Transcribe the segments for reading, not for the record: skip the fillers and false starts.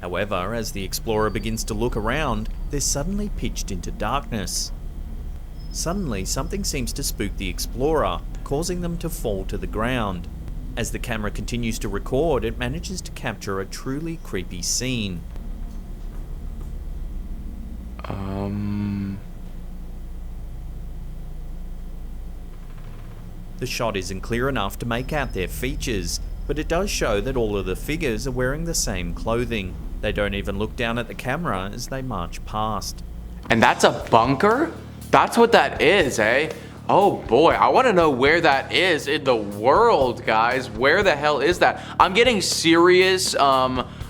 However, as the explorer begins to look around, they're suddenly pitched into darkness. Suddenly, something seems to spook the explorer, causing them to fall to the ground. As the camera continues to record, it manages to capture a truly creepy scene. The shot isn't clear enough to make out their features, but it does show that all of the figures are wearing the same clothing. They don't even look down at the camera as they march past. And that's a bunker? That's what that is, eh? Oh boy, I want to know where that is in the world, guys. Where the hell is that? I'm getting serious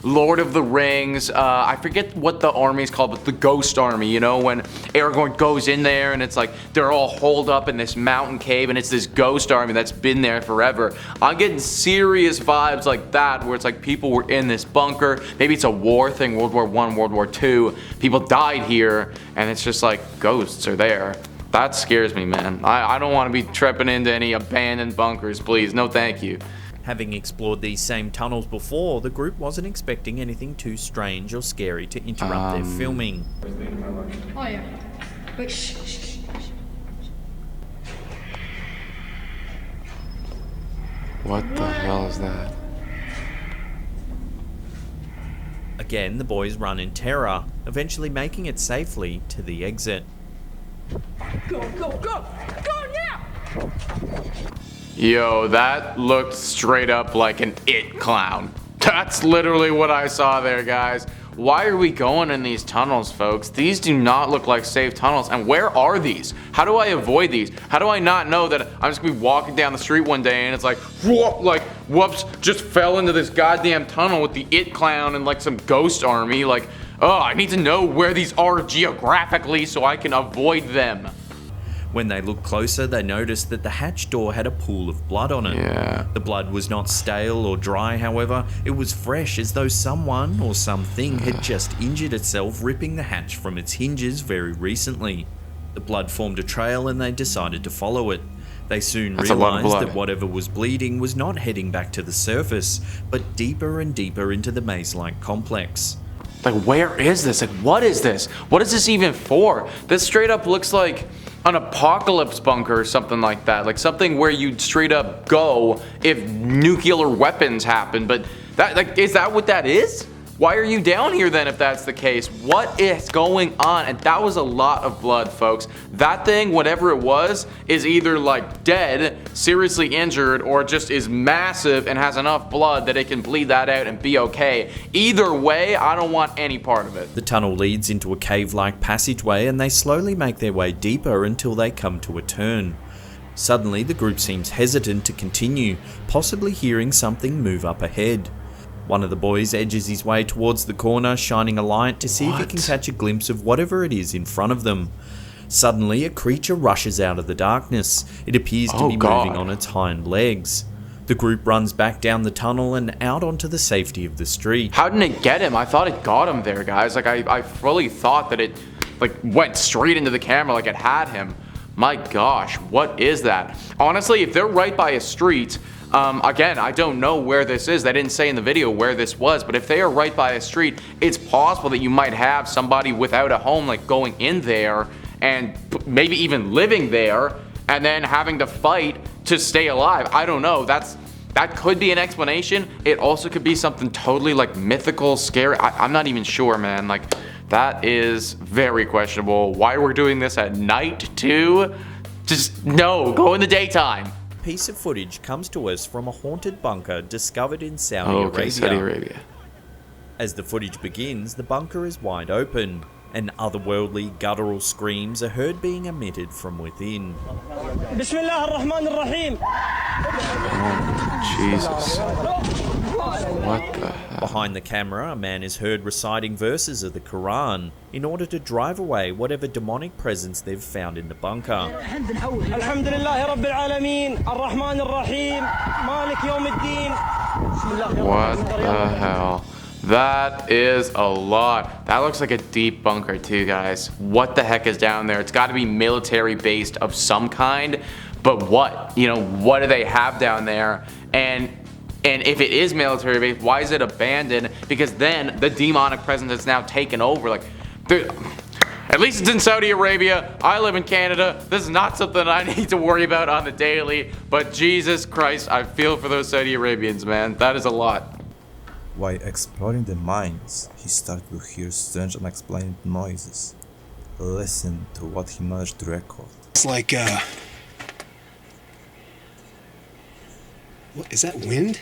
Lord of the Rings. I forget what the army is called, but the Ghost Army, you know, when Aragorn goes in there and it's like they're all holed up in this mountain cave and it's this ghost army that's been there forever. I'm getting serious vibes like that, where it's like people were in this bunker. Maybe it's a war thing, World War I, World War II. People died here and it's just like ghosts are there. That scares me, man. I don't want to be tripping into any abandoned bunkers, please. No thank you. Having explored these same tunnels before, the group wasn't expecting anything too strange or scary to interrupt their filming. Oh yeah. Wait, shh. What the hell is that? Again, the boys run in terror, eventually making it safely to the exit. Go now! Yo, that looked straight up like an It clown. That's literally what I saw there, guys. Why are we going in these tunnels, folks? These do not look like safe tunnels. And where are these? How do I avoid these? How do I not know that I'm just gonna be walking down the street one day and it's like, whoops, just fell into this goddamn tunnel with the It clown and like some ghost army. Like, oh, I need to know where these are geographically so I can avoid them. When they looked closer, they noticed that the hatch door had a pool of blood on it. Yeah. The blood was not stale or dry, however. It was fresh, as though someone or something had just injured itself, ripping the hatch from its hinges very recently. The blood formed a trail and they decided to follow it. They soon realized that whatever was bleeding was not heading back to the surface, but deeper and deeper into the maze-like complex. Like, where is this? Like, what is this? What is this even for? This straight up looks like an apocalypse bunker or something like that. Like something where you'd straight up go if nuclear weapons happen. But that, like, is that what that is? Why are you down here then if that's the case? What is going on? And that was a lot of blood, folks. That thing, whatever it was, is either like dead, seriously injured, or just is massive and has enough blood that it can bleed that out and be okay. Either way, I don't want any part of it. The tunnel leads into a cave-like passageway and they slowly make their way deeper until they come to a turn. Suddenly, the group seems hesitant to continue, possibly hearing something move up ahead. One of the boys edges his way towards the corner, shining a light to see if he can catch a glimpse of whatever it is in front of them. Suddenly, a creature rushes out of the darkness. It appears to be moving on its hind legs. The group runs back down the tunnel and out onto the safety of the street. How didn't it get him? I thought it got him there, guys. Like, I fully thought that it like went straight into the camera like it had him. My gosh, what is that? Honestly, if they're right by a street, again, I don't know where this is. They didn't say in the video where this was, but if they are right by a street, it's possible that you might have somebody without a home, like going in there and maybe even living there and then having to fight to stay alive. I don't know. That could be an explanation. It also could be something totally like mythical, scary. I'm not even sure, man. Like, that is very questionable. Why we're doing this at night too? Just no, go in the daytime. Piece of footage comes to us from a haunted bunker discovered in Saudi Arabia. As the footage begins, the bunker is wide open, and otherworldly guttural screams are heard being emitted from within. Oh, Jesus. What the hell? Behind the camera, a man is heard reciting verses of the Quran in order to drive away whatever demonic presence they've found in the bunker. What the hell? That is a lot. That looks like a deep bunker too, guys. What the heck is down there? It's got to be military based of some kind, but what? You know, what do they have down there? And And if it is military base, why is it abandoned? Because then the demonic presence has now taken over. Like, at least it's in Saudi Arabia. I live in Canada. This is not something I need to worry about on the daily. But Jesus Christ, I feel for those Saudi Arabians, man. That is a lot. While exploring the mines, he started to hear strange unexplained noises. Listen to what he managed to record. It's like, what, is that wind?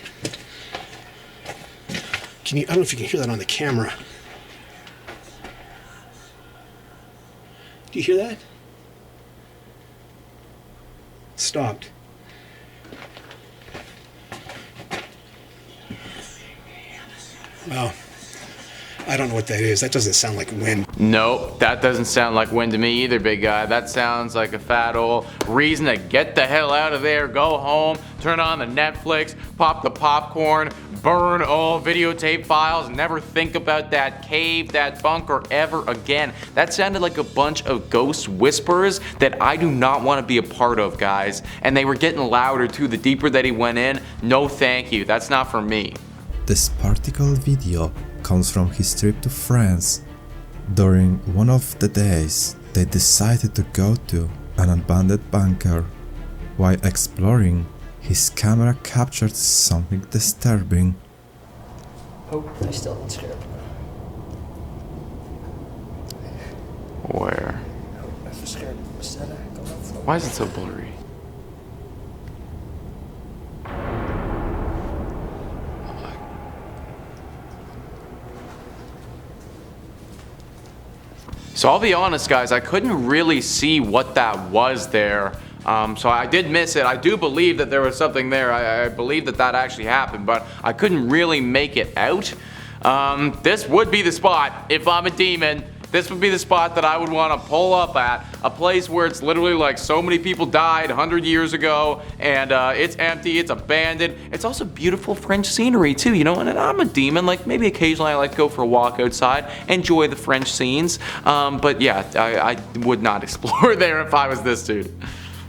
I don't know if you can hear that on the camera. Do you hear that? Stopped. Well, I don't know what that is. That doesn't sound like wind. Nope, that doesn't sound like wind to me either, big guy. That sounds like a fat old reason to get the hell out of there, go home, turn on the Netflix, pop the popcorn, burn all videotape files, never think about that cave, that bunker ever again. That sounded like a bunch of ghost whispers that I do not want to be a part of, guys. And they were getting louder too. The deeper that he went in, no thank you. That's not for me. This particular video comes from his trip to France. During one of the days, they decided to go to an abandoned bunker. While exploring, his camera captured something disturbing. Oh, I still ain't scared. Where? Oh, I'm scared. Why is it so blurry? So I'll be honest, guys, I couldn't really see what that was there. So I did miss it. I do believe that there was something there. I believe that that actually happened, but I couldn't really make it out. This would be the spot, if I'm a demon, this would be the spot that I would want to pull up at. A place where it's literally like so many people died 100 years ago, and it's empty, it's abandoned. It's also beautiful French scenery too, you know, and I'm a demon, like maybe occasionally I like to go for a walk outside, enjoy the French scenes. But yeah, I would not explore there if I was this dude.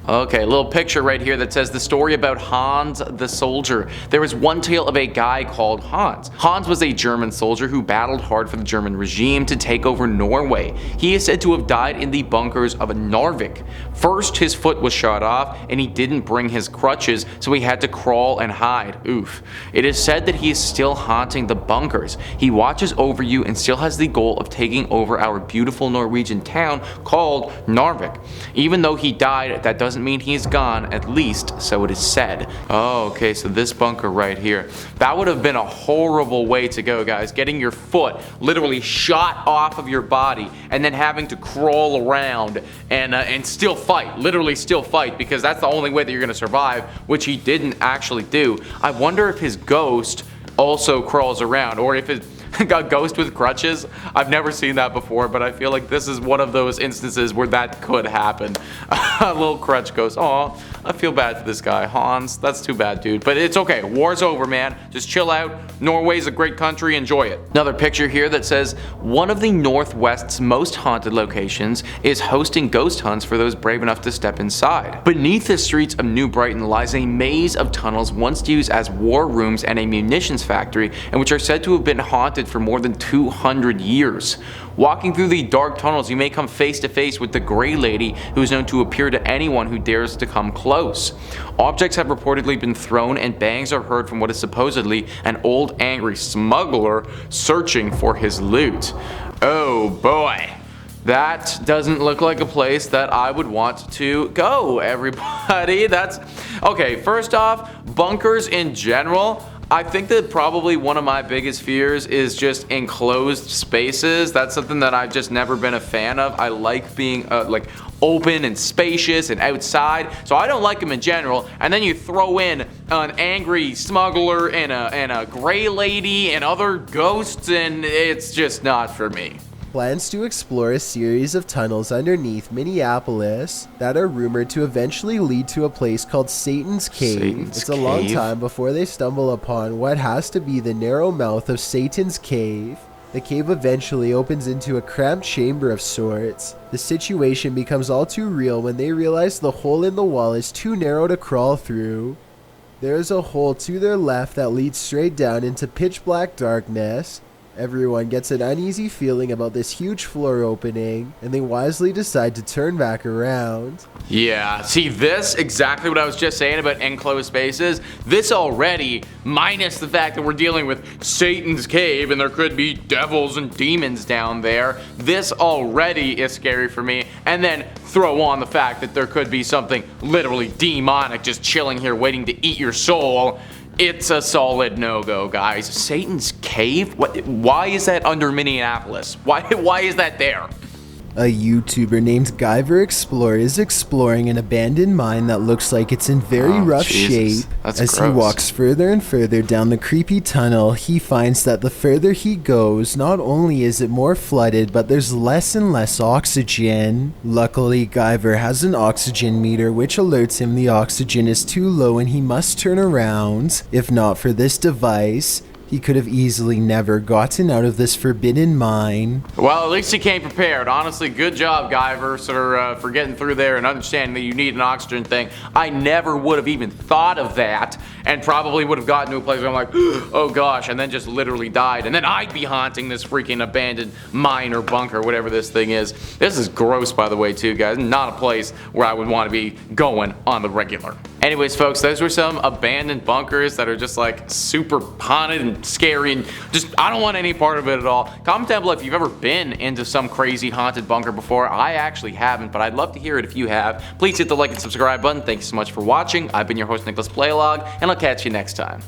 Okay, a little picture right here that says the story about Hans the soldier. There was one tale of a guy called Hans. Hans was a German soldier who battled hard for the German regime to take over Norway. He is said to have died in the bunkers of Narvik. First, his foot was shot off and he didn't bring his crutches, so he had to crawl and hide. Oof. It is said that he is still haunting the bunkers. He watches over you and still has the goal of taking over our beautiful Norwegian town called Narvik. Even though he died, that doesn't mean he's gone, at least so it is said. Oh, okay, so this bunker right here. That would have been a horrible way to go, guys. Getting your foot literally shot off of your body and then having to crawl around and still fight, literally still fight, because that's the only way that you're gonna survive, which he didn't actually do. I wonder if his ghost also crawls around, or if it got ghost with crutches. I've never seen that before, but I feel like this is one of those instances where that could happen. A little crutch ghost. Aw, I feel bad for this guy. Hans, that's too bad, dude. But it's okay. War's over, man. Just chill out. Norway's a great country. Enjoy it. Another picture here that says, one of the Northwest's most haunted locations is hosting ghost hunts for those brave enough to step inside. Beneath the streets of New Brighton lies a maze of tunnels once used as war rooms and a munitions factory, and which are said to have been haunted for more than 200 years. Walking through the dark tunnels, you may come face to face with the Grey Lady, who is known to appear to anyone who dares to come close. Objects have reportedly been thrown and bangs are heard from what is supposedly an old angry smuggler searching for his loot. Oh boy. That doesn't look like a place that I would want to go, everybody. That's okay. First off, bunkers in general, I think that probably one of my biggest fears is just enclosed spaces. That's something that I've just never been a fan of. I like being like open and spacious and outside, so I don't like them in general. And then you throw in an angry smuggler and a Grey Lady and other ghosts, and it's just not for me. Plans to explore a series of tunnels underneath Minneapolis that are rumored to eventually lead to a place called Satan's Cave. It's a long time before they stumble upon what has to be the narrow mouth of Satan's Cave. The cave eventually opens into a cramped chamber of sorts. The situation becomes all too real when they realize the hole in the wall is too narrow to crawl through. There is a hole to their left that leads straight down into pitch black darkness. Everyone gets an uneasy feeling about this huge floor opening, and they wisely decide to turn back around. Yeah, see, this, exactly what I was just saying about enclosed spaces, this already, minus the fact that we're dealing with Satan's cave and there could be devils and demons down there, this already is scary for me. And then throw on the fact that there could be something literally demonic just chilling here waiting to eat your soul. It's a solid no-go, guys. Satan's cave? Why is that under Minneapolis? Why is that there? A YouTuber named Guyver Explorer is exploring an abandoned mine that looks like it's in very rough shape. As he walks further and further down the creepy tunnel, he finds that the further he goes, not only is it more flooded, but there's less and less oxygen. Luckily, Guyver has an oxygen meter which alerts him the oxygen is too low and he must turn around. If not for this device, he could have easily never gotten out of this forbidden mine. Well, at least he came prepared. Honestly, good job, Guyver, for getting through there and understanding that you need an oxygen thing. I never would have even thought of that, and probably would have gotten to a place where I'm like, oh gosh, and then just literally died. And then I'd be haunting this freaking abandoned mine or bunker, whatever this thing is. This is gross, by the way, too, guys. Not a place where I would want to be going on the regular. Anyways, folks, those were some abandoned bunkers that are just like super haunted and scary and just, I don't want any part of it at all. Comment down below if you've ever been into some crazy haunted bunker before. I actually haven't, but I'd love to hear it if you have. Please hit the like and subscribe button. Thank you so much for watching. I've been your host, Nicholas Playlog, and I'll catch you next time.